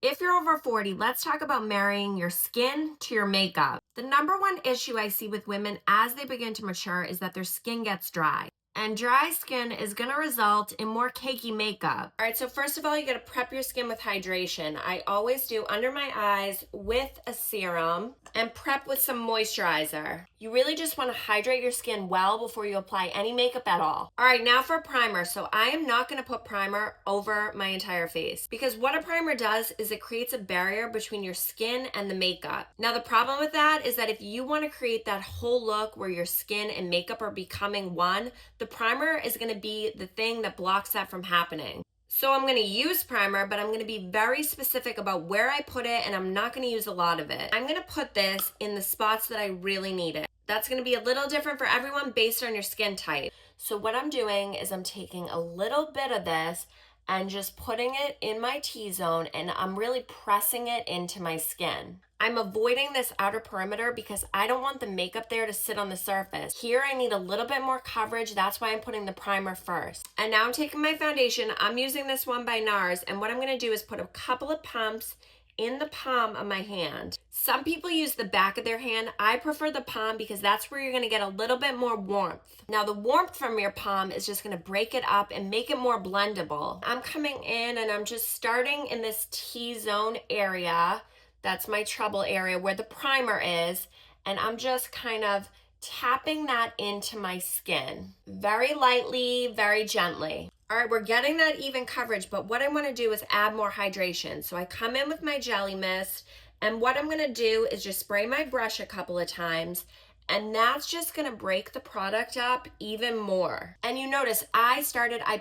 If you're over 40, let's talk about marrying your skin to your makeup. The number one issue I see with women as they begin to mature is that their skin gets dry. And dry skin is going to result in more cakey makeup. All right, so first of all, you got to prep your skin with hydration. I always do under my eyes with a serum and prep with some moisturizer. You really just want to hydrate your skin well before you apply any makeup at all. All right, now for primer. So I am not going to put primer over my entire face because what a primer does is it creates a barrier between your skin and the makeup. Now the problem with that is that if you want to create that whole look where your skin and makeup are becoming one, the primer is going to be the thing that blocks that from happening. So I'm going to use primer, but I'm going to be very specific about where I put it, and I'm not going to use a lot of it. I'm going to put this in the spots that I really need it. That's going to be a little different for everyone based on your skin type. So what I'm doing is I'm taking a little bit of this and just putting it in my T-zone, and I'm really pressing it into my skin. I'm avoiding this outer perimeter because I don't want the makeup there to sit on the surface. Here I need a little bit more coverage. That's why I'm putting the primer first. And now I'm taking my foundation. I'm using this one by NARS, and what I'm gonna do is put a couple of pumps in the palm of my hand. Some people use the back of their hand. I prefer the palm because that's where you're gonna get a little bit more warmth. Now the warmth from your palm is just gonna break it up and make it more blendable. I'm coming in and I'm just starting in this T-zone area. That's my trouble area where the primer is, and I'm just kind of tapping that into my skin. Very lightly, very gently. All right, we're getting that even coverage, but what I wanna do is add more hydration. So I come in with my jelly mist, and what I'm gonna do is just spray my brush a couple of times, and that's just gonna break the product up even more. And you notice I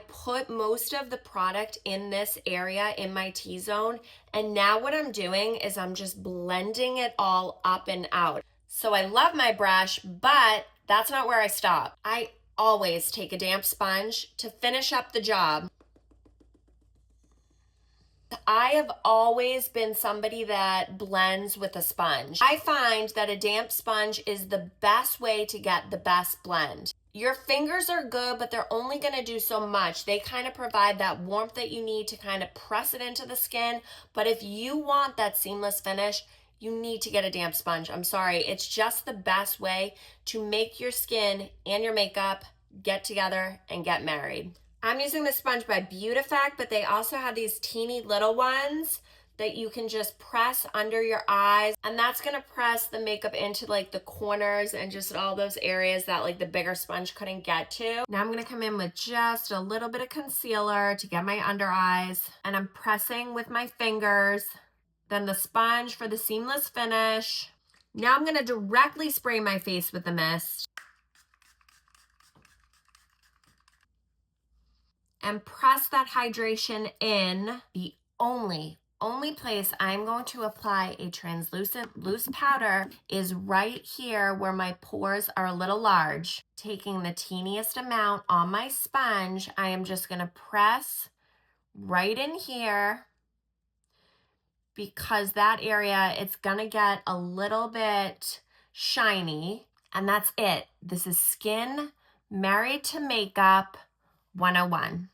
put most of the product in this area in my T-zone, and now what I'm doing is I'm just blending it all up and out. So I love my brush, but that's not where I stop. I always take a damp sponge to finish up the job. I have always been somebody that blends with a sponge. I find that a damp sponge is the best way to get the best blend. Your fingers are good, but they're only gonna do so much. They kind of provide that warmth that you need to kind of press it into the skin. But if you want that seamless finish, you need to get a damp sponge. I'm sorry, it's just the best way to make your skin and your makeup get together and get married. I'm using the sponge by Beautifact, but they also have these teeny little ones that you can just press under your eyes, and that's gonna press the makeup into like the corners and just all those areas that like the bigger sponge couldn't get to. Now I'm gonna come in with just a little bit of concealer to get my under eyes, and I'm pressing with my fingers, then the sponge for the seamless finish. Now I'm gonna directly spray my face with the mist and press that hydration in. The only place I'm going to apply a translucent loose powder is right here where my pores are a little large. Taking the teeniest amount on my sponge, I am just gonna press right in here because that area, it's gonna get a little bit shiny, and that's it. This is Skin Married to Makeup 101.